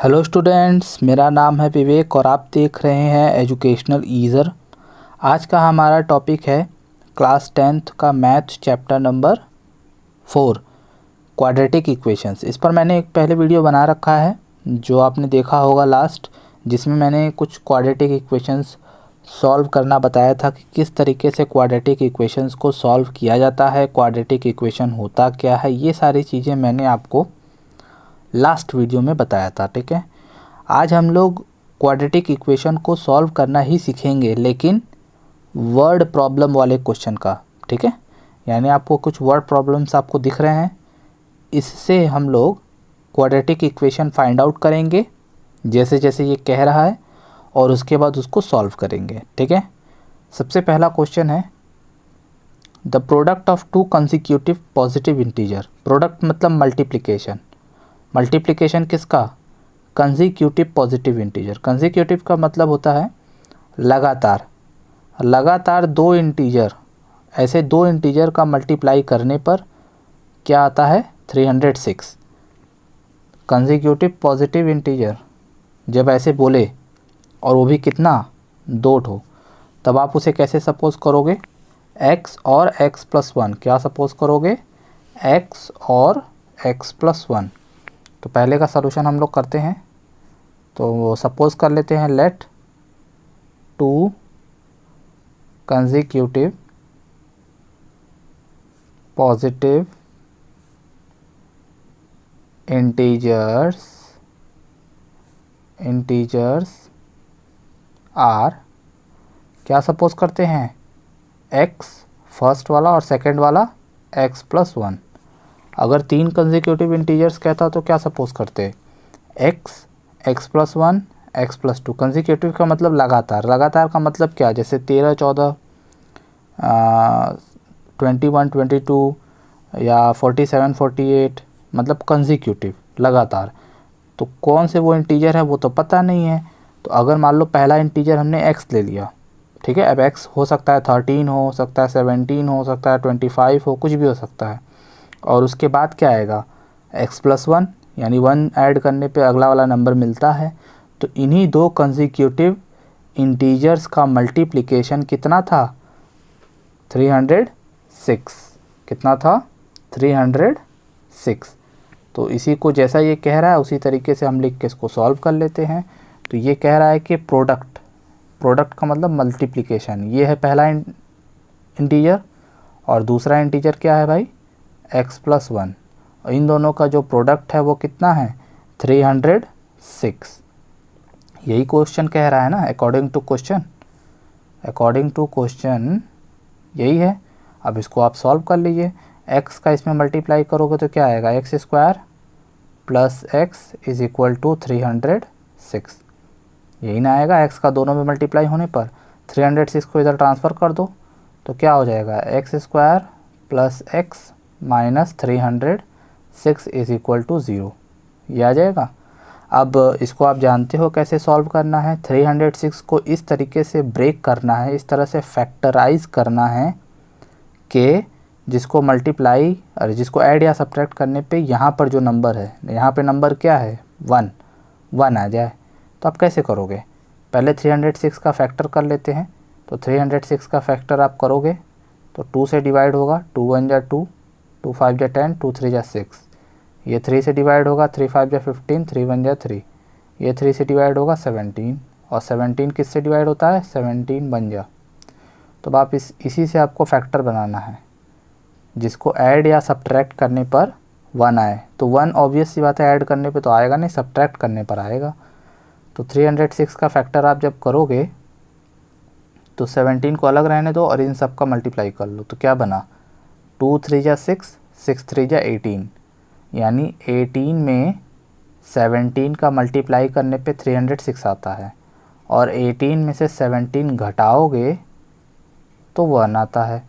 Hello students, मेरा नाम है विवेक और आप देख रहे हैं एजुकेशनल ईज़र। आज का हमारा टॉपिक है क्लास 10th का math chapter number 4 quadratic equations. इस पर मैंने एक पहले वीडियो बना रखा है जो आपने देखा होगा लास्ट, जिसमें मैंने कुछ क्वाड्रेटिक इक्वेशंस सॉल्व करना बताया था कि किस तरीके से क्वाड्रेटिक इक्वेशंस को सॉल्व किया जाता है, क्वाड्रेटिक इक्वेशन होता क्या है, ये सारी चीज़ें मैंने आपको लास्ट वीडियो में बताया था। ठीक है, आज हम लोग क्वाड्रेटिक इक्वेशन को सॉल्व करना ही सीखेंगे, लेकिन वर्ड प्रॉब्लम वाले क्वेश्चन का। ठीक है, यानी आपको कुछ वर्ड प्रॉब्लम्स आपको दिख रहे हैं, इससे हम लोग क्वाड्रेटिक इक्वेशन फाइंड आउट करेंगे जैसे जैसे ये कह रहा है, और उसके बाद उसको सॉल्व करेंगे। ठीक है, सबसे पहला क्वेश्चन है the product of to consecutive positive integer. Product मतलब मल्टीप्लिकेशन। मल्टीप्लिकेशन किसका? Consecutive positive integer. कंसेक्यूटिव का मतलब होता है लगातार। लगातार दो इंटीजर, ऐसे दो इंटीजर का मल्टीप्लाई करने पर क्या आता है? 306। कंसेक्यूटिव पॉजिटिव इंटीजर जब ऐसे बोले और वो भी कितना? 2 ठो, तब आप उसे कैसे सपोज करोगे? x और x+1। क्या सपोज करोगे? x और x+1। तो पहले का सलूशन हम लोग करते हैं, तो सपोज कर लेते हैं let two consecutive positive integers are. क्या सपोज करते हैं? x फर्स्ट वाला और सेकंड वाला x+1। अगर 3 कंसेक्यूटिव इंटीजर्स कहता तो क्या सपोज करते? x, x+1, x+2। कंसेक्यूटिव का मतलब लगातार। लगातार का मतलब क्या? जैसे 13, 14, 21, 22 या 47, 48, मतलब कंसेक्यूटिव, लगातार। तो कौन से वो इंटीजर है वो तो पता नहीं है। तो अगर मान लो पहला इंटीजर हमने x ले लिया, ठीक है, अब x हो सकता है 13, हो सकता है 17, हो सकता है 25, हो, कुछ भी हो सकता है। और उसके बाद क्या आएगा? x+1, यानी 1 ऐड करने पे अगला वाला नंबर मिलता है। तो इन्हीं दो कंसेक्यूटिव इंटीजर्स का मल्टीप्लिकेशन कितना था? 306। कितना था? 306। तो इसी को जैसा ये कह रहा है उसी तरीके से हम लिख के इसको सॉल्व कर लेते हैं। तो ये कह रहा है कि प्रोडक्ट का मतलब मल्टीप्लिकेशन। ये है पहला इंटीजर और दूसरा इंटीजर क्या है भाई? x+1। और इन दोनों का जो प्रोडक्ट है वो कितना है? 306। यही क्वेश्चन कह रहा है ना, अकॉर्डिंग टू क्वेश्चन यही है। अब इसको आप सॉल्व कर लीजिए। x का इसमें मल्टीप्लाई करोगे तो क्या आएगा? x² + x = 306। यही ना आएगा? x का दोनों में मल्टीप्लाई होने पर 306 को इधर ट्रांसफ़र कर दो तो क्या हो जाएगा? x² + x - 306 = 0। ये आ जाएगा। अब इसको आप जानते हो कैसे सॉल्व करना है। 306 को इस तरीके से ब्रेक करना है, इस तरह से फैक्टराइज करना है कि जिसको मल्टीप्लाई और जिसको ऐड या सब्ट्रैक्ट करने पे यहाँ पर जो नंबर है, यहाँ पे नंबर क्या है? 1 आ जाए। तो आप कैसे करोगे? पहले 306 का फैक्टर कर लेते हैं। तो 306 का फैक्टर आप करोगे तो 2 से डिवाइड होगा, 2 1 जा 2, 2 5 जा 10, 2 3 जा 6। ये 3 से डिवाइड होगा, 3 5 जा 15, 3 1 जा 3। ये 3 से डिवाइड होगा 17, और 17 किससे डिवाइड होता है? 17 बन जा। तो आप इसी से आपको फैक्टर बनाना है जिसको ऐड या सब्ट्रैक्ट करने पर 1 आए। तो 1 ऑब्वियस सी बात है, ऐड करने पे तो आएगा नहीं, सब्ट्रैक्ट करने पर आएगा। तो 306 का फैक्टर आप जब करोगे तो 17 को अलग रहने दो और इन सब का मल्टीप्लाई कर लो। तो क्या बना? 2 3 जा 6, 6 3 जा 18, यानी 18 में 17 का मल्टीप्लाई करने पे 306 आता है, और 18 में से 17 घटाओगे तो 1 आता है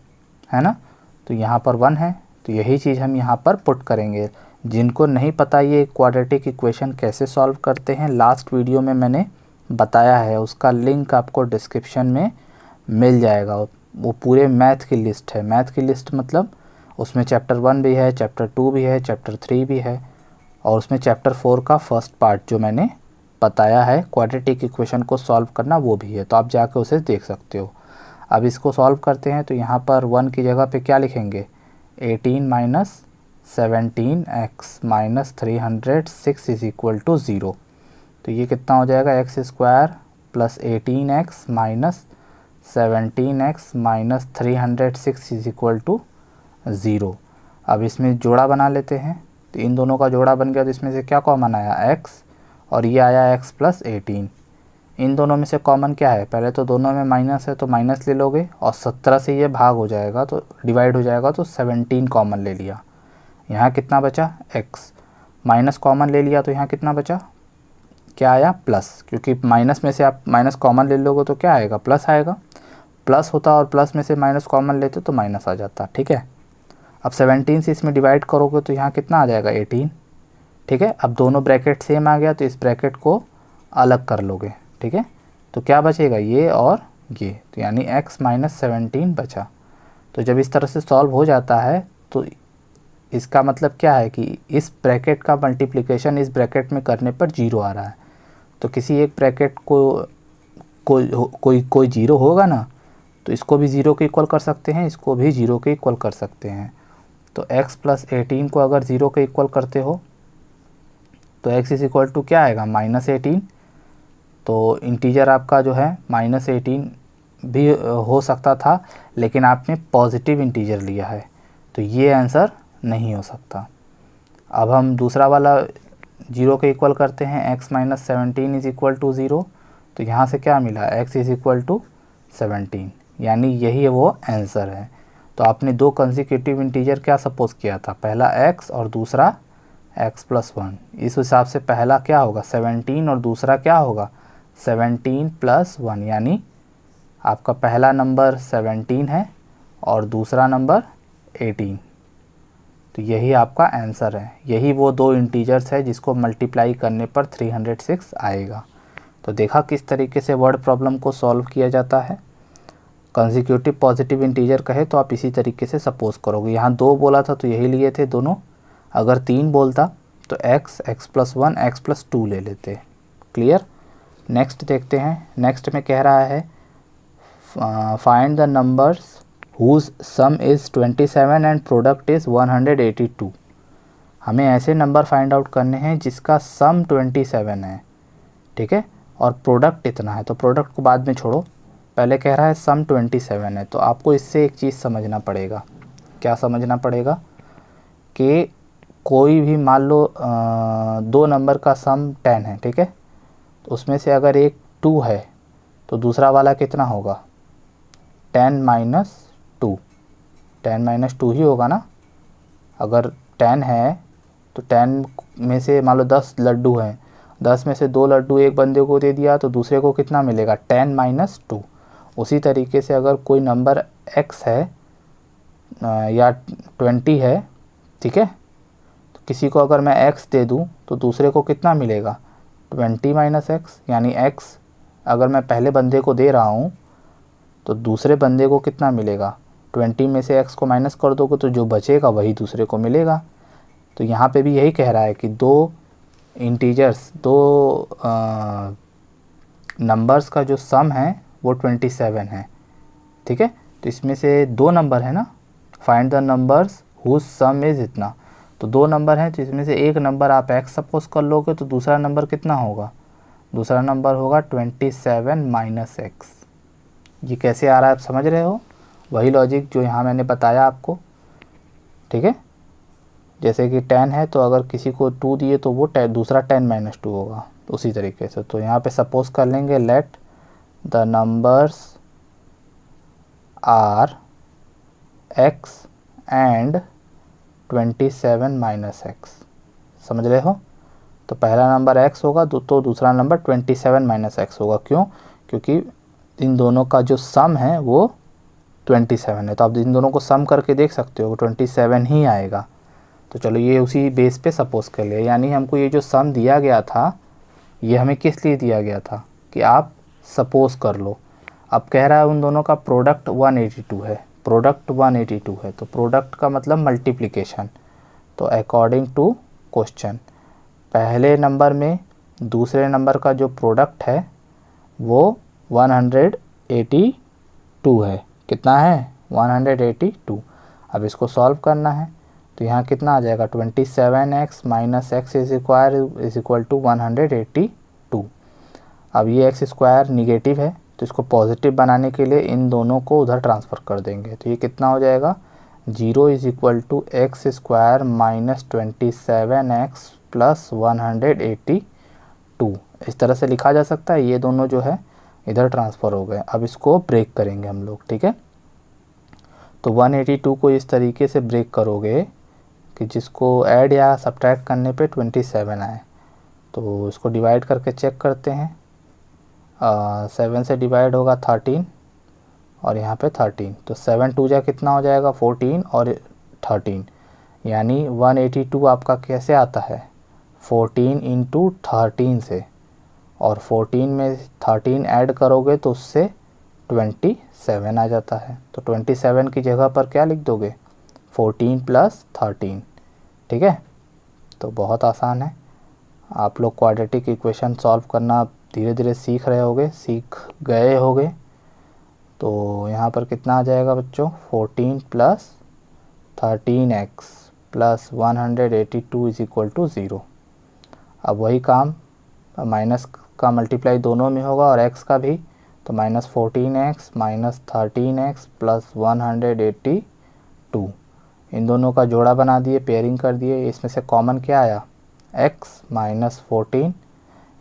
ना। तो यहाँ पर 1 है, तो यही चीज़ हम यहाँ पर पुट करेंगे। जिनको नहीं पता ये क्वाड्रेटिक इक्वेशन कैसे सॉल्व करते हैं, लास्ट वीडियो में मैंने बताया है, उसका लिंक आपको डिस्क्रिप्शन में मिल जाएगा। वो पूरे मैथ की लिस्ट है। मैथ की लिस्ट मतलब उसमें चैप्टर 1 भी है, चैप्टर 2 भी है, चैप्टर 3 भी है, और उसमें चैप्टर 4 का फर्स्ट पार्ट जो मैंने बताया है क्वाड्रेटिक इक्वेशन को सॉल्व करना, वो भी है, तो आप जाके उसे देख सकते हो। अब इसको सॉल्व करते हैं तो यहाँ पर 1 की जगह पे क्या लिखेंगे, 18 minus 17x minus 306 is equal to 0। तो ये कितना हो जाएगा, x square plus 18x minus 17x minus 306 is equal to 0। अब इसमें जोड़ा बना लेते हैं, तो इन दोनों का जोड़ा बन गया, तो इसमें से क्या कॉमन आया, x, और ये आया x प्लस 18। इन दोनों में से कॉमन क्या है, पहले तो दोनों में माइनस है तो माइनस ले लोगे, और 17 से ये भाग हो जाएगा तो डिवाइड हो जाएगा, तो 17 कॉमन ले लिया। यहाँ कितना बचा, x, माइनस कॉमन ले लिया तो यहाँ कितना बचा, क्या आया, प्लस, क्योंकि माइनस में से आप माइनस कॉमन ले लोगे तो क्या आएगा, प्लस आएगा। प्लस होता और प्लस में से माइनस कॉमन लेते तो माइनस आ जाता, ठीक है। अब 17 से इसमें डिवाइड करोगे तो यहाँ कितना आ जाएगा, 18, ठीक है। अब दोनों ब्रैकेट सेम आ गया तो इस ब्रैकेट को अलग कर लोगे, ठीक है। तो क्या बचेगा, ये और ये, तो यानी x माइनस 17 बचा। तो जब इस तरह से सॉल्व हो जाता है तो इसका मतलब क्या है कि इस ब्रैकेट का मल्टीप्लिकेशन इस ब्रैकेट में करने पर 0 आ रहा है। तो किसी एक ब्रैकेट को कोई 0 होगा ना, तो इसको भी 0 के इक्वल कर सकते हैं, इसको भी 0 के इक्वल कर सकते हैं। तो x प्लस 18 को अगर 0 के इक्वल करते हो तो x इज इक्वल टू क्या आएगा, माइनस 18। तो इंटीजर आपका जो है माइनस 18 भी हो सकता था, लेकिन आपने पॉजिटिव इंटीजर लिया है, तो ये आंसर नहीं हो सकता। अब हम दूसरा वाला 0 के इक्वल करते हैं, x minus 17 is equal to 0। तो यहाँ से क्या मिला, x इज इक्वल टू 17, यानी यही वो आंसर है। तो आपने दो कंसेक्यूटिव इंटीजर क्या सपोज किया था, पहला x और दूसरा x प्लस 1। इस हिसाब से पहला क्या होगा 17 और दूसरा क्या होगा 17 प्लस 1, यानी आपका पहला नंबर 17 है और दूसरा नंबर 18। तो यही आपका आंसर है, यही वो दो इंटीजर्स है जिसको मल्टीप्लाई करने पर 306 आएगा। तो देखा किस तरीके से वर्ड प्रॉब्लम को सॉल्व किया जाता है। कंसेक्यूटिव पॉजिटिव इंटीजर कहे तो आप इसी तरीके से सपोज करोगे। यहाँ 2 बोला था तो यही लिए थे दोनों, अगर 3 बोलता तो x, x plus 1, x plus 2 ले लेते। क्लियर। नेक्स्ट देखते हैं। नेक्स्ट में कह रहा है find the numbers whose sum is 27 and product is 182। हमें ऐसे नंबर फाइंड आउट करने हैं जिसका सम 27 है, ठीक है, और प्रोडक्ट इतना है। तो प्रोडक्ट को बाद में छोड़ो, पहले कह रहा है सम 27 है। तो आपको इससे एक चीज़ समझना पड़ेगा। क्या समझना पड़ेगा कि कोई भी मान लो 2 नंबर का सम 10 है, ठीक है, तो उसमें से अगर एक 2 है तो दूसरा वाला कितना होगा 10 माइनस 2, 10 माइनस 2 ही होगा ना। अगर 10 है तो 10 में से मान लो 10 लड्डू हैं, 10 में से 2 लड्डू एक बंदे को दे दिया तो दूसरे को कितना मिलेगा 10 माइनस 2। उसी तरीके से अगर कोई नंबर x है या 20 है, ठीक है, तो किसी को अगर मैं x दे दूं तो दूसरे को कितना मिलेगा 20 माइनस x, यानी x अगर मैं पहले बंदे को दे रहा हूं तो दूसरे बंदे को कितना मिलेगा 20 में से x को माइनस कर दोगे तो जो बचेगा वही दूसरे को मिलेगा। तो यहाँ पे भी यही कह रहा है कि दो इंटीजर्स, दो नंबर्स का जो सम है वो 27 है, ठीक है। तो इसमें से 2 नंबर है ना, find the numbers whose sum is इतना। तो 2 नंबर हैं तो इसमें से एक नंबर आप x सपोज कर लोगे तो दूसरा नंबर कितना होगा, दूसरा नंबर होगा 27 माइनस x। ये कैसे आ रहा है आप समझ रहे हो, वही लॉजिक जो यहाँ मैंने बताया आपको, ठीक है। जैसे कि 10 है तो अगर किसी को 2 दिए तो वो दूसरा 10 माइनस 2 होगा, तो उसी तरीके से। तो यहाँ पे सपोज कर लेंगे let the numbers are x and 27 minus x। समझ रहे हो। तो पहला नंबर x होगा तो दूसरा नंबर 27 माइनस x होगा। क्यों, क्योंकि इन दोनों का जो सम है वो 27 है। तो आप इन दोनों को सम करके देख सकते हो 27 ही आएगा। तो चलो ये उसी बेस पे सपोज कर लिया, यानी हमको ये जो सम दिया गया था ये हमें किस लिए दिया गया था कि आप सपोज कर लो। अब कह रहा है उन दोनों का प्रोडक्ट 182 है, प्रोडक्ट 182 है, तो प्रोडक्ट का मतलब मल्टीप्लिकेशन। तो अकॉर्डिंग टू क्वेश्चन पहले नंबर में दूसरे नंबर का जो प्रोडक्ट है वो 182 है। कितना है? 182। अब इसको सॉल्व करना है तो यहाँ कितना आ जाएगा? 27x minus x is equal to 182। अब ये एक्स स्क्वायर निगेटिव है तो इसको पॉजिटिव बनाने के लिए इन दोनों को उधर ट्रांसफ़र कर देंगे। तो ये कितना हो जाएगा? 0 is equal to x square minus 27x plus 182। इस तरह से लिखा जा सकता है। ये दोनों जो है इधर ट्रांसफ़र हो गए। अब इसको ब्रेक करेंगे हम लोग, ठीक है। तो 182 को इस तरीके से ब्रेक करोगे कि जिसको ऐड या सब्ट्रैक्ट करने पे 27 आए। तो इसको डिवाइड करके चेक करते हैं। 7 से डिवाइड होगा 13 और यहाँ पे 13, तो 7 2 जा कितना हो जाएगा? 14 और 13, यानी 182 आपका कैसे आता है? 14 इंटू 13 से, और 14 में 13 ऐड करोगे तो उससे 27 आ जाता है। तो 27 की जगह पर क्या लिख दोगे? 14 प्लस 13, ठीक है। तो बहुत आसान है। आप लोग क्वाड्रेटिक इक्वेशन सॉल्व करना धीरे धीरे सीख गए होगे। तो यहाँ पर कितना आ जाएगा बच्चों? 14 plus 13x plus 182 is equal to 0। अब वही काम माइनस का मल्टीप्लाई दोनों में होगा और x का भी, तो minus 14x minus 13x plus 182, इन दोनों का जोड़ा बना दिए, पेयरिंग कर दिए। इसमें से कॉमन क्या आया? x माइनस 14,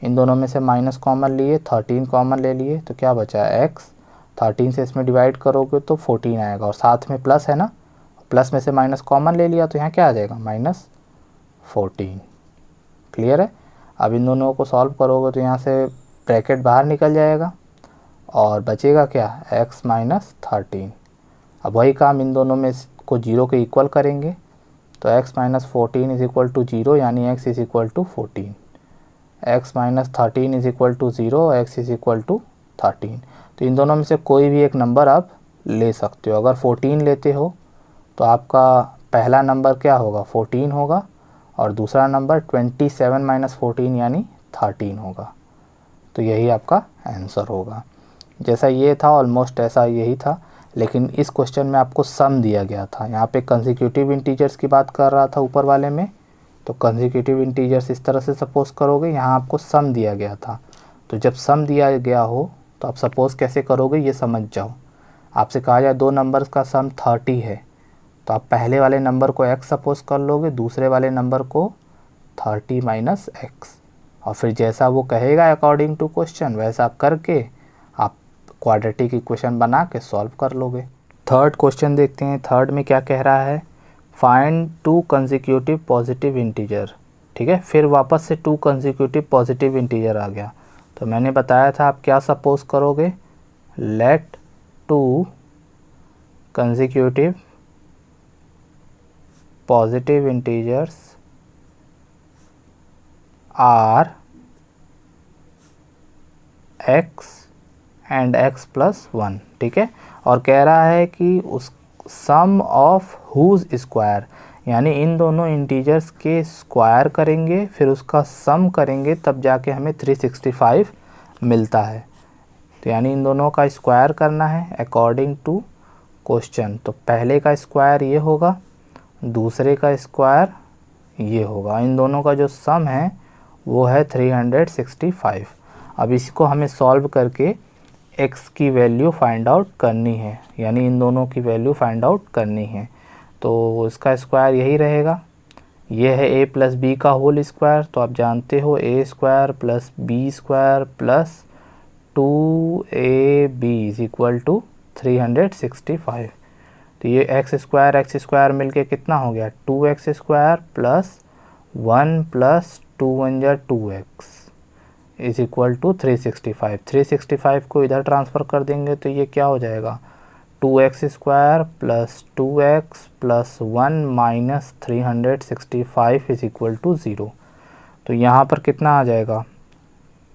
इन दोनों में से माइनस कॉमन लिए, 13 कॉमन ले लिए, तो क्या बचा? x। 13 से इसमें डिवाइड करोगे तो 14 आएगा और साथ में प्लस है ना, प्लस में से माइनस कॉमन ले लिया तो यहाँ क्या आ जाएगा? माइनस 14। क्लियर है? अब इन दोनों को सॉल्व करोगे तो यहाँ से ब्रैकेट बाहर निकल जाएगा और बचेगा क्या? x minus 13। अब वही काम इन दोनों में को 0 के इक्वल करेंगे तो x minus 14 is equal to 0, यानी x is equal to 14। x minus 13 is equal to 0, x is equal to 13। तो इन दोनों में से कोई भी एक नंबर आप ले सकते हो। अगर 14 लेते हो तो आपका पहला नंबर क्या होगा? 14 होगा और दूसरा नंबर 27 माइनस 14 यानी 13 होगा। तो यही आपका आंसर होगा। जैसा ये था ऑलमोस्ट ऐसा यही था, लेकिन इस क्वेश्चन में आपको सम दिया गया था। यहाँ पे कंसेक्यूटिव इंटीजर्स की बात कर रहा था ऊपर वाले में, तो कंसेक्यूटिव इंटीजर्स इस तरह से सपोज करोगे। यहाँ आपको सम दिया गया था, तो जब सम दिया गया हो तो आप सपोज़ कैसे करोगे ये समझ जाओ। आपसे कहा जाए दो नंबर्स का सम 30 है, तो आप पहले वाले नंबर को x सपोज कर लोगे, दूसरे वाले नंबर को 30 माइनस एक्स, और फिर जैसा वो कहेगा अकॉर्डिंग टू क्वेश्चन वैसा करके आप क्वाड्रेटिक इक्वेशन बना के सॉल्व कर लोगे। थर्ड क्वेश्चन देखते हैं। थर्ड में क्या कह रहा है? Find 2 consecutive positive integer. ठीक है, फिर वापस से 2 कंसेक्यूटिव पॉजिटिव इंटीजर आ गया। तो मैंने बताया था आप क्या सपोज करोगे? Let 2 consecutive positive integers are x and x plus 1। ठीक है, और कह रहा है कि उस सम ऑफ हुज स्क्वायर, यानी इन दोनों इंटीजर्स के स्क्वायर करेंगे फिर उसका सम करेंगे तब जाके हमें 365 मिलता है। तो यानी इन दोनों का स्क्वायर करना है अकॉर्डिंग टू क्वेश्चन। तो पहले का स्क्वायर ये होगा, दूसरे का स्क्वायर ये होगा। इन दोनों का जो सम है वो है 365। अब इसको हमें सॉल्व करके x की वैल्यू फाइंड आउट करनी है, यानी इन दोनों की वैल्यू फाइंड आउट करनी है। तो इसका स्क्वायर यही रहेगा, ये है a प्लस बी का होल स्क्वायर। तो आप जानते हो a square plus b square plus 2ab is equal to 365। तो ये x स्क्वायर मिलके कितना हो गया? 2x स्क्वायर प्लस 1 प्लस 2 1 जा 2x इज इक्वल टू 365। 365 को इधर ट्रांसफ़र कर देंगे तो ये क्या हो जाएगा? 2x square plus 2x plus 1 minus 365 is equal to 0। तो यहाँ पर कितना आ जाएगा?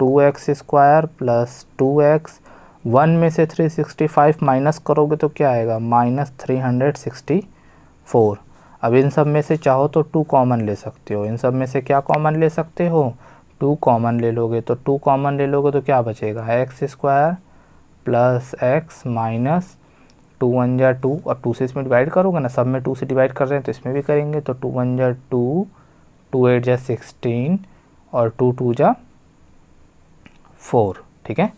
2x स्क्वायर प्लस 2x, 1 में से 365 माइनस करोगे तो क्या आएगा? माइनस 364। अब इन सब में से चाहो तो 2 कॉमन ले सकते हो। इन सब में से क्या कॉमन ले सकते हो? 2 कॉमन ले लोगे तो 2 कॉमन ले लोगे तो क्या बचेगा, x square plus x minus 2 one जा 2, और 2 से इसमें डिवाइड करोगे ना, सब में 2 से डिवाइड कर रहे हैं तो इसमें भी करेंगे, तो 2 वन जा 2, 2 8 जा 16 और 2 2 जा 4, ठीक है।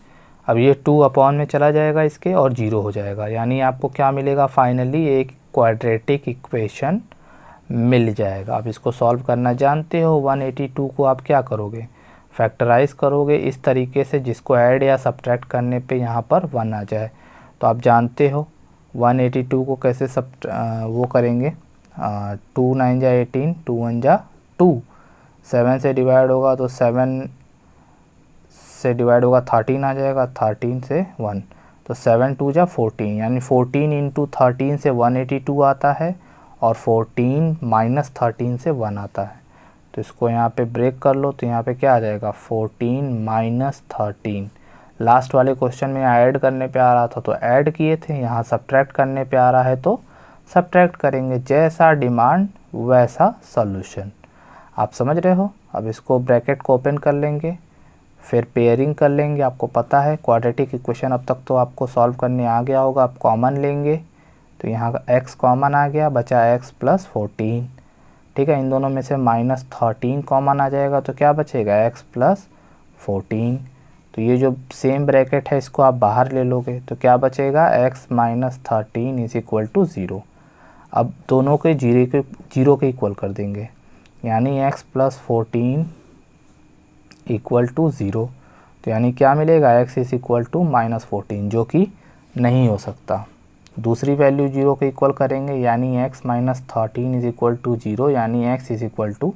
अब ये 2 अपॉन में चला जाएगा इसके और 0 हो जाएगा, यानी आपको क्या मिलेगा, फाइनली एक क्वाड्रेटिक इक्वेशन मिल जाएगा। आप इसको सॉल्व करना जानते हो। 182 को आप क्या करोगे, फैक्टराइज करोगे इस तरीके से जिसको ऐड या सब्ट्रैक्ट करने पे यहाँ पर 1 आ जाए। तो आप जानते हो 182 को कैसे वो करेंगे, 2 9 जा 18, 2 1 जा 2, 7 से डिवाइड होगा तो 7 से डिवाइड होगा 13 आ जाएगा, 13 से 1 तो 7 2 जा 14, यानी 14 इंटू 13 से 182 आता है और 14 माइनस 13 से 1 आता है। तो इसको यहाँ पे ब्रेक कर लो तो यहाँ पे क्या आ जाएगा, 14 माइनस 13। लास्ट वाले क्वेश्चन में ऐड करने पे आ रहा था तो ऐड किए थे, यहाँ सब्ट्रैक्ट करने पे आ रहा है तो सब्ट्रैक्ट करेंगे। जैसा डिमांड वैसा सॉल्यूशन, आप समझ रहे हो। अब इसको ब्रैकेट को ओपन कर लेंगे, फिर पेयरिंग कर लेंगे। आपको पता है क्वाड्रेटिक इक्वेशन अब तक तो आपको सॉल्व करने आ गया होगा। आप कॉमन लेंगे तो यहाँ का x कॉमन आ गया, बचा x प्लस 14, ठीक है। इन दोनों में से माइनस 13 कॉमन आ जाएगा तो क्या बचेगा, x प्लस 14। तो ये जो सेम ब्रैकेट है इसको आप बाहर ले लोगे तो क्या बचेगा, x minus 13 is equal to 0। अब दोनों के जीरो के इक्वल कर देंगे, यानी x प्लस 14 इक्वल टू 0। तो यानी क्या मिलेगा, x is equal to minus 14, जो कि नहीं हो सकता। दूसरी वैल्यू 0 के इक्वल करेंगे, यानी x minus 13 is equal to 0, यानी x इज इक्वल टू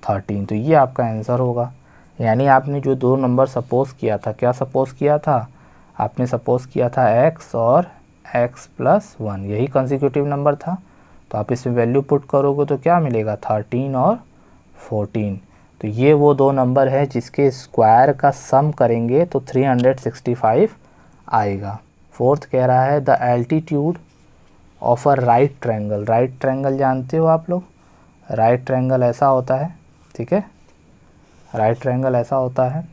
13। तो ये आपका आंसर होगा। यानी आपने जो दो नंबर सपोज किया था, क्या सपोज किया था, आपने सपोज किया था x और x प्लस 1, यही कंसेक्यूटिव नंबर था। तो आप इसमें वैल्यू पुट करोगे तो क्या मिलेगा, 13 और 14। तो ये वो दो नंबर है जिसके स्क्वायर का सम करेंगे तो 365 आएगा। फोर्थ कह रहा है the altitude of a right triangle. Right triangle जानते हो आप लोग, राइट ट्रायंगल ऐसा होता है, ठीक है। राइट ट्रायंगल ऐसा होता है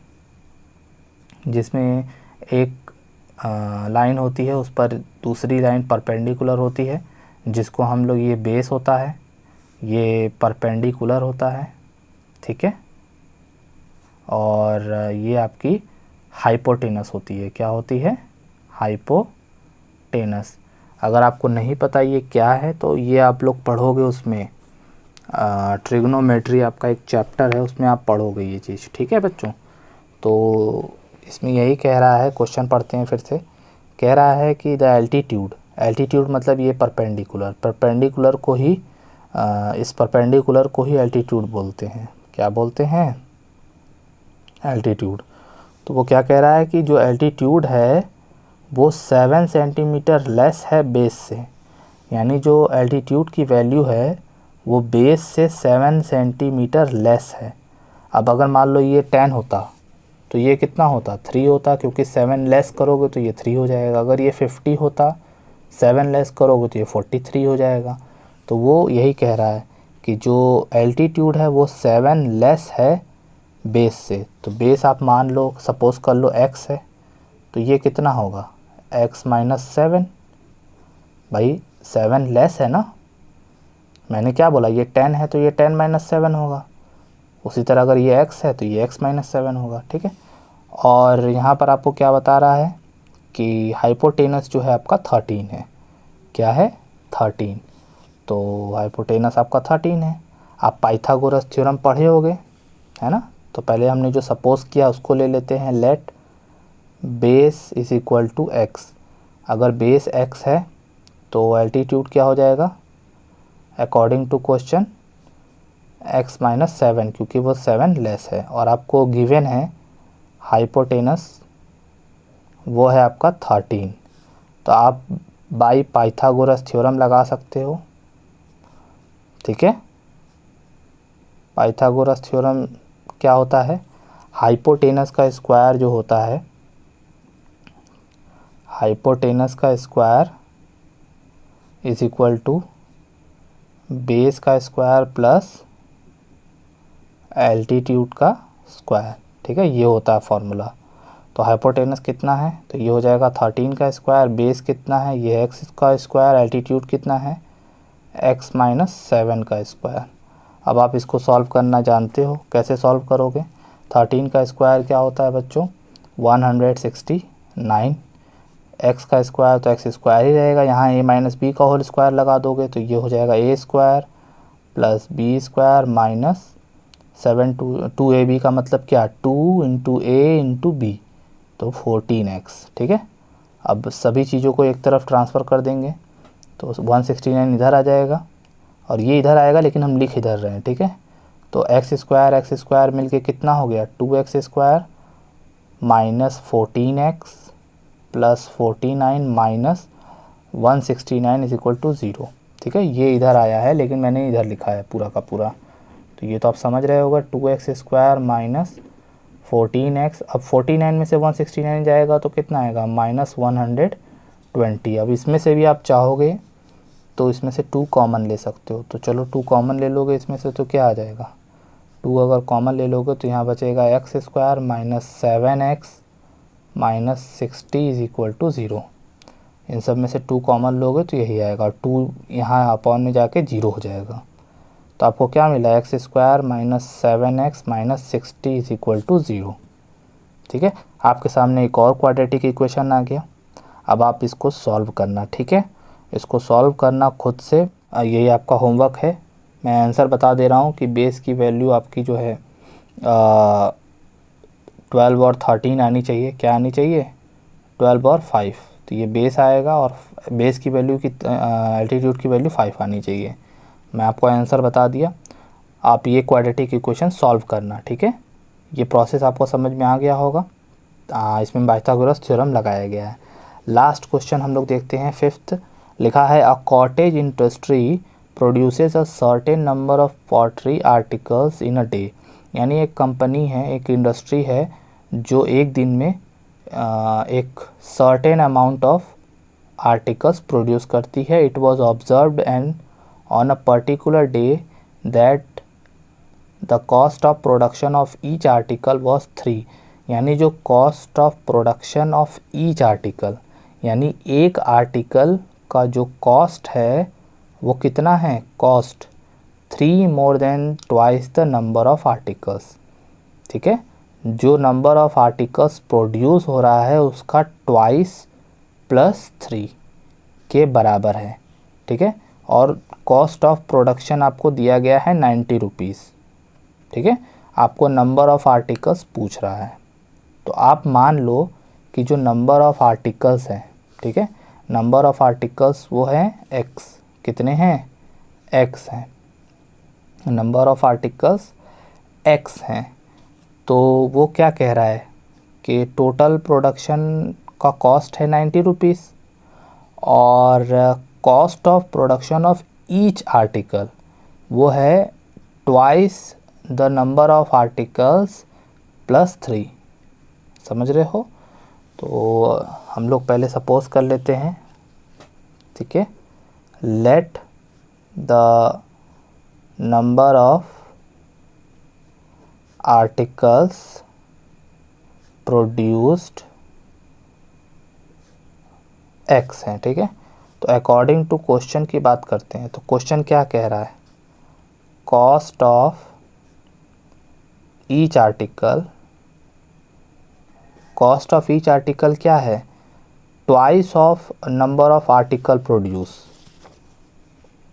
जिसमें एक लाइन होती है, उस पर दूसरी लाइन परपेंडिकुलर होती है, जिसको हम लोग, ये बेस होता है, ये परपेंडिकुलर होता है, ठीक है। और ये आपकी हाइपोटेनस होती है। क्या होती है, हाइपोटेनस। अगर आपको नहीं पता ये क्या है तो ये आप लोग पढ़ोगे उसमें, ट्रिग्नोमेट्री आपका एक चैप्टर है, उसमें आप पढ़ोगे ये चीज़, ठीक है बच्चों। तो इसमें यही कह रहा है, क्वेश्चन पढ़ते हैं फिर से। कह रहा है कि द एल्टीट्यूड, एल्टीट्यूड मतलब ये परपेंडिकुलर, परपेंडिकुलर को ही इस परपेंडिकुलर को ही एल्टीट्यूड बोलते हैं। क्या बोलते हैं, एल्टीट्यूड। तो वो क्या कह रहा है कि जो एल्टीट्यूड है वो 7 सेंटीमीटर लेस है बेस से, यानी जो एल्टीट्यूड की वैल्यू है वो बेस से 7 सेंटीमीटर लेस है। अब अगर मान लो ये 10 होता तो ये कितना होता, 3 होता, क्योंकि 7 लेस करोगे तो ये 3 हो जाएगा। अगर ये 50 होता, 7 लेस करोगे तो ये 43 हो जाएगा। तो वो यही कह रहा है कि जो एल्टीट्यूड है वो 7 लेस है बेस से। तो बेस आप मान लो, सपोज कर लो x है, तो ये कितना होगा, x माइनस 7। भाई 7 लेस है ना, मैंने क्या बोला, ये 10 है तो ये 10 माइनस 7 होगा। उसी तरह अगर ये x है तो ये x माइनस 7 होगा, ठीक है। और यहाँ पर आपको क्या बता रहा है कि हाइपोटेनस जो है आपका 13 है। क्या है, 13। तो हाइपोटेनस आपका 13 है। आप पाइथागोरस थ्योरम पढ़े होगे, है ना। तो पहले हमने जो सपोज किया उसको ले लेते हैं, let base is equal to x। अगर बेस x है तो एल्टीट्यूड क्या हो जाएगा, according to question x minus 7, क्योंकि वो 7 लेस है। और आपको गिवन है हाइपोटेनस, वो है आपका 13। तो आप बाई पाइथागोरस थ्योरम लगा सकते हो, ठीक है। पाइथागोरस थ्योरम क्या होता है, हाइपोटेनस का स्क्वायर जो होता है, हाइपोटेनस का square is equal to base का स्क्वायर प्लस एल्टीट्यूड का स्क्वायर, ठीक है, ये होता है फॉर्मूला। तो हाइपोटेनस कितना है, तो ये हो जाएगा 13 का स्क्वायर, बेस कितना है, ये x का स्क्वायर, एल्टीट्यूड कितना है, x माइनस 7 का स्क्वायर। अब आप इसको सॉल्व करना जानते हो, कैसे सॉल्व करोगे। 13 का स्क्वायर क्या होता है बच्चों, 169, x का स्क्वायर तो x स्क्वायर ही रहेगा, यहाँ a माइनस बी का होल स्क्वायर लगा दोगे तो ये हो जाएगा a square plus b square minus 7 two a b का मतलब क्या, 2 इंटू ए इंटू बी, तो 14x, ठीक है। अब सभी चीज़ों को एक तरफ ट्रांसफ़र कर देंगे तो 169 इधर आ जाएगा और ये इधर आएगा, लेकिन हम लिख इधर रहे हैं, ठीक है। तो एक्स स्क्वायर मिलके कितना हो गया, 2x square minus 14x plus 49 minus 169 is equal to 0, ठीक है। ये इधर आया है लेकिन मैंने इधर लिखा है पूरा का पूरा, तो ये तो आप समझ रहे होगा, 2x स्क्वायर माइनस 14x, अब 49 में से 169 जाएगा तो कितना आएगा, माइनस 120। अब इसमें से भी आप चाहोगे तो इसमें से 2 कॉमन ले सकते हो, तो चलो 2 कॉमन ले लोगे इसमें से तो क्या आ जाएगा, 2 अगर कॉमन ले लोगे तो यहाँ बचेगा x square minus 7x minus 60 is equal to 0। इन सब में से 2 कॉमन लोगे तो यही आएगा, 2 यहाँ अपॉन में जाके 0 हो जाएगा। तो आपको क्या मिला, x square minus 7x minus 60 is equal to 0, ठीक है। आपके सामने एक और क्वाड्रेटिक इक्वेशन आ गया, अब आप इसको सॉल्व करना, ठीक है। इसको सॉल्व करना खुद से, यही आपका होमवर्क है। मैं आंसर बता दे रहा हूँ कि बेस की वैल्यू आपकी जो है 12 और 13 आनी चाहिए, क्या आनी चाहिए, 12 और 5, तो ये बेस आएगा और बेस की वैल्यू की एल्टीट्यूड की वैल्यू 5 आनी चाहिए। मैं आपको आंसर बता दिया, आप ये क्वाड्रेटिक इक्वेशन सॉल्व करना, ठीक है। ये प्रोसेस आपको समझ में आ गया होगा, इसमें पाइथागोरस थ्योरम लगाया गया है। लास्ट क्वेश्चन हम लोग देखते हैं, 5th लिखा है a cottage industry produces a certain number of pottery articles in a day, यानी एक कंपनी है, एक इंडस्ट्री है जो एक दिन में एक certain amount of articles produce करती है। It was observed and on a particular day that the cost of production of each article was 3, यानी जो cost of production of each article, यानी एक आर्टिकल का जो cost है वो कितना है, cost 3 more than twice the number of articles, ठीक है। जो number of articles प्रोड्यूस हो रहा है उसका twice प्लस 3 के बराबर है, ठीक है। और कॉस्ट ऑफ प्रोडक्शन आपको दिया गया है 90 रुपीज़, ठीक है। आपको नंबर ऑफ़ आर्टिकल्स पूछ रहा है, तो आप मान लो कि जो नंबर ऑफ़ आर्टिकल्स हैं, ठीक है, नंबर ऑफ़ आर्टिकल्स वो है x, कितने हैं, x हैं, नंबर ऑफ़ आर्टिकल्स x हैं। तो वो क्या कह रहा है कि टोटल प्रोडक्शन का कॉस्ट है 90 रुपीज़ और cost of production of each article वो है twice the number of articles plus 3, समझ रहे हो। तो हम लोग पहले सपोज कर लेते हैं, ठीक है, let the number of articles produced x है, ठीक है। तो अकॉर्डिंग टू क्वेश्चन की बात करते हैं, तो क्वेश्चन क्या कह रहा है, cost of each article, cost of each article क्या है, twice of number of article produce,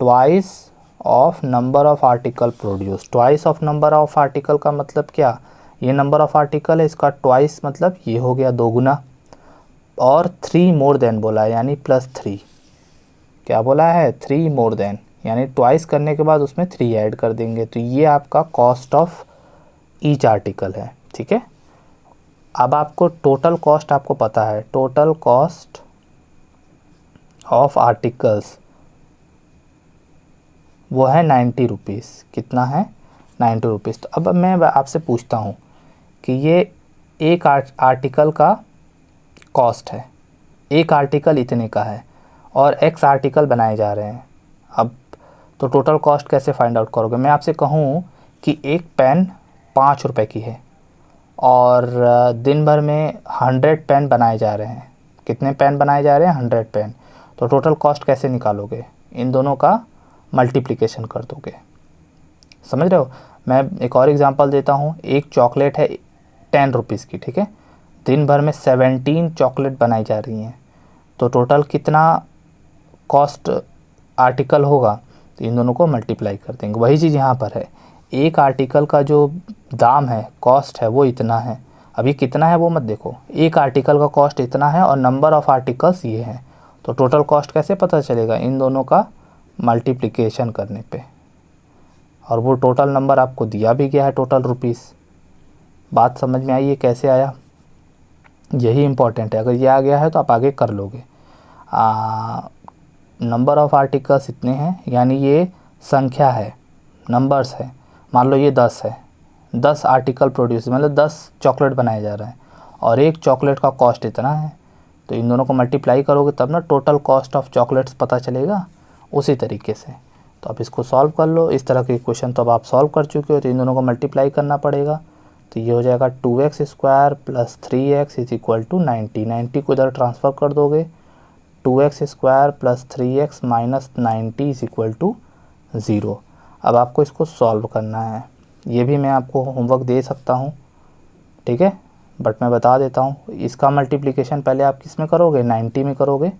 twice of number of article produce, twice of number of article का मतलब क्या, ये नंबर ऑफ आर्टिकल है, इसका ट्वाइस मतलब ये हो गया 2 गुना, और 3 मोर देन बोला है यानी प्लस 3, क्या बोला है, 3 मोर देन, यानी ट्वाइस करने के बाद उसमें 3 ऐड कर देंगे, तो ये आपका कॉस्ट ऑफ ईच आर्टिकल है, ठीक है। अब आपको टोटल कॉस्ट आपको पता है, टोटल कॉस्ट ऑफ आर्टिकल्स वो है 90 रुपीज़, कितना है, 90 रुपीज़। तो अब मैं आपसे पूछता हूँ कि ये एक आर्टिकल का कॉस्ट है, एक आर्टिकल इतने का है और x आर्टिकल बनाए जा रहे हैं। अब तो टोटल कॉस्ट कैसे फाइंड आउट करोगे, मैं आपसे कहूँ कि एक पेन 5 रुपए की है, और दिन भर में 100 पेन बनाए जा रहे हैं। कितने पेन बनाए जा रहे हैं? 100 पेन। तो टोटल कॉस्ट कैसे निकालोगे? इन दोनों का मल्टीप्लिकेशन कर दोगे। समझ रहे हो? मैं एक और एग्जांपल देता हूँ। एक चॉकलेट है 10 रुपीज़ की, ठीक है। दिन भर में 17 चॉकलेट बनाई जा रही हैं, तो टोटल कितना कॉस्ट आर्टिकल होगा? तो इन दोनों को मल्टीप्लाई कर देंगे। वही चीज़ यहाँ पर है, एक आर्टिकल का जो दाम है, कॉस्ट है, वो इतना है। अभी कितना है वो मत देखो, एक आर्टिकल का कॉस्ट इतना है और नंबर ऑफ़ आर्टिकल्स ये हैं। तो टोटल कॉस्ट कैसे पता चलेगा? इन दोनों का मल्टीप्लिकेशन करने पे। और वो टोटल नंबर आपको दिया भी गया है, टोटल रुपीज़। बात समझ में आई? ये कैसे आया? यही इम्पॉर्टेंट है। अगर ये आ गया है तो आप आगे कर लोगे। नंबर ऑफ़ आर्टिकल्स इतने हैं, यानी ये संख्या है, नंबर्स है। मान लो ये 10 है, 10 आर्टिकल प्रोड्यूस, मतलब 10 चॉकलेट बनाए जा रहे हैं और एक चॉकलेट का कॉस्ट इतना है। तो इन दोनों को मल्टीप्लाई करोगे तब ना टोटल कॉस्ट ऑफ चॉकलेट्स पता चलेगा। उसी तरीके से तो आप इसको सॉल्व कर लो। इस तरह के क्वेश्चन तो अब आप सॉल्व कर चुके हो, तो इन दोनों को मल्टीप्लाई करना पड़ेगा। तो ये हो जाएगा 2x² + 3x = 90। 90 को इधर ट्रांसफ़र कर दोगे, 2x² + 3x - 90 = 0। अब आपको इसको सॉल्व करना है। ये भी मैं आपको होमवर्क दे सकता हूँ, ठीक है, बट मैं बता देता हूँ। इसका मल्टीप्लिकेशन पहले आप किस में करोगे? 90 में करोगे,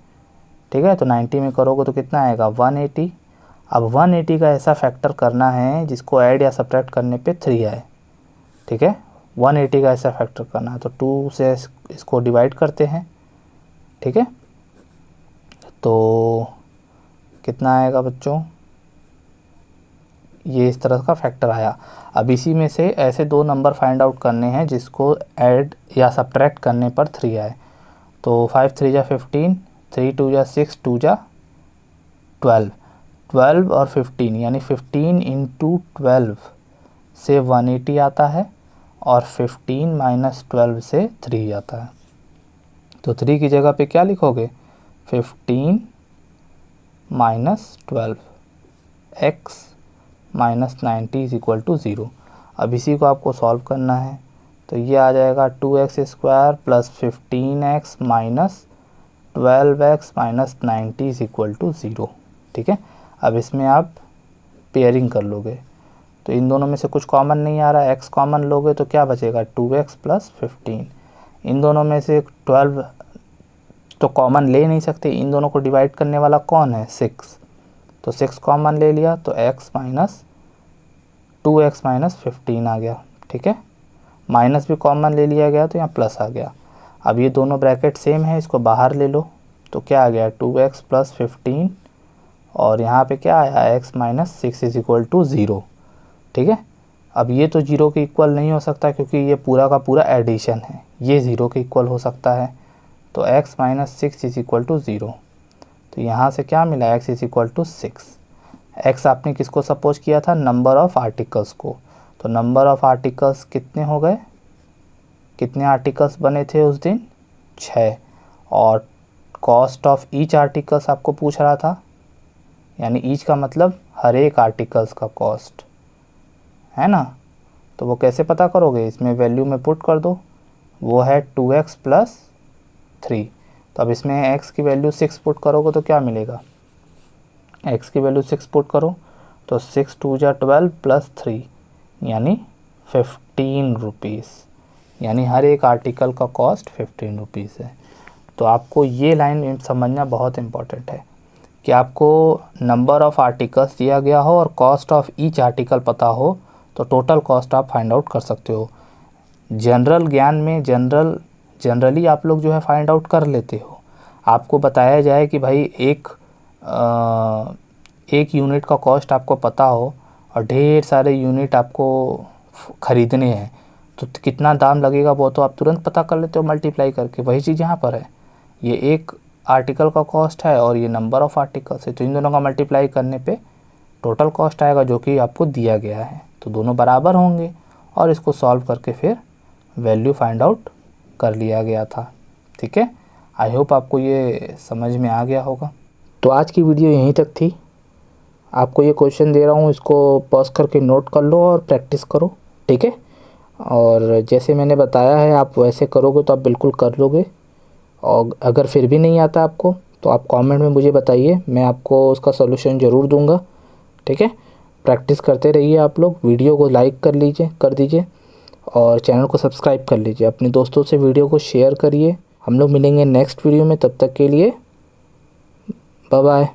ठीक है। तो 90 में करोगे तो कितना आएगा? 180। अब 180 का ऐसा फैक्टर करना है जिसको ऐड या सब्ट्रैक्ट करने पे 3 आए, ठीक है। 180 का ऐसा फैक्टर करना है, तो 2 से इसको डिवाइड करते हैं, ठीक है। तो कितना आएगा बच्चों? ये इस तरह का फैक्टर आया। अब इसी में से ऐसे दो नंबर फाइंड आउट करने हैं जिसको ऐड या सब्ट्रैक्ट करने पर 3 आए। तो 5 3 जा 15, 3 2 जा 6, 2 जा 12, 12 और 15, यानी 15 × 12 से 180 आता है और 15 - 12 से 3 आता है। तो 3 की जगह पे क्या लिखोगे? 15 - 12 x - 90 = 0। अब इसी को आपको सॉल्व करना है। तो ये आ जाएगा 2x² + 15x - 12x - 90 = 0, ठीक है। अब इसमें आप पेयरिंग कर लोगे, तो इन दोनों में से कुछ कॉमन नहीं आ रहा, x कॉमन लोगे तो क्या बचेगा? 2x + 15। इन दोनों में से 12 तो कॉमन ले नहीं सकते, इन दोनों को डिवाइड करने वाला कौन है? 6। तो 6 कॉमन ले लिया तो x - 2x - 15 आ गया, ठीक है। माइनस भी कॉमन ले लिया गया तो यहाँ प्लस आ गया। अब ये दोनों ब्रैकेट सेम है, इसको बाहर ले लो तो क्या आ गया? 2x + 15 और यहाँ पे क्या आया? x - 6 = 0, ठीक है। अब ये तो 0 के इक्वल नहीं हो सकता क्योंकि ये पूरा का पूरा एडिशन है, ये 0 के इक्वल हो सकता है। तो x - 6 = 0। तो यहाँ से क्या मिला? x = 6। x आपने किसको सपोज किया था? नंबर ऑफ़ आर्टिकल्स को। तो नंबर ऑफ़ आर्टिकल्स कितने हो गए? कितने आर्टिकल्स बने थे उस दिन? 6। और कॉस्ट ऑफ ईच आर्टिकल्स आपको पूछ रहा था, यानी ईच का मतलब हर एक आर्टिकल्स का कॉस्ट है ना। तो वो कैसे पता करोगे? इसमें वैल्यू में पुट कर दो, वो है 2x + 3। तो अब इसमें x की वैल्यू 6 पुट करोगे तो क्या मिलेगा? x की वैल्यू 6 पुट करो तो 6 2 जा 12 + 3 यानी 15 रुपीज़, यानी हर एक आर्टिकल का कॉस्ट 15 रुपीज़ है। तो आपको ये लाइन समझना बहुत इम्पॉर्टेंट है कि आपको नंबर ऑफ़ आर्टिकल्स दिया गया हो और कॉस्ट ऑफ ईच आर्टिकल पता हो तो टोटल कॉस्ट आप फाइंड आउट कर सकते हो। जनरल ज्ञान में जनरली आप लोग जो है फाइंड आउट कर लेते हो। आपको बताया जाए कि भाई एक यूनिट का कॉस्ट आपको पता हो और ढेर सारे यूनिट आपको ख़रीदने हैं तो कितना दाम लगेगा वो तो आप तुरंत पता कर लेते हो मल्टीप्लाई करके। वही चीज़ यहाँ पर है, ये एक आर्टिकल का कॉस्ट है और ये नंबर ऑफ़ आर्टिकल्स है, तो इन दोनों का मल्टीप्लाई करने पे टोटल कॉस्ट आएगा जो कि आपको दिया गया है। तो दोनों बराबर होंगे और इसको सॉल्व करके फिर वैल्यू फाइंड आउट कर लिया गया था, ठीक है। आई होप आपको ये समझ में आ गया होगा। तो आज की वीडियो यहीं तक थी। आपको ये क्वेश्चन दे रहा हूँ, इसको पॉज करके नोट कर लो और प्रैक्टिस करो, ठीक है। और जैसे मैंने बताया है आप वैसे करोगे तो आप बिल्कुल कर लोगे। और अगर फिर भी नहीं आता आपको तो आप कमेंट में मुझे बताइए, मैं आपको उसका सॉल्यूशन ज़रूर दूंगा। ठीक है, प्रैक्टिस करते रहिए आप लोग। वीडियो को लाइक कर दीजिए और चैनल को सब्सक्राइब कर लीजिए। अपने दोस्तों से वीडियो को शेयर करिए। हम लोग मिलेंगे नेक्स्ट वीडियो में, तब तक के लिए बाय बाय।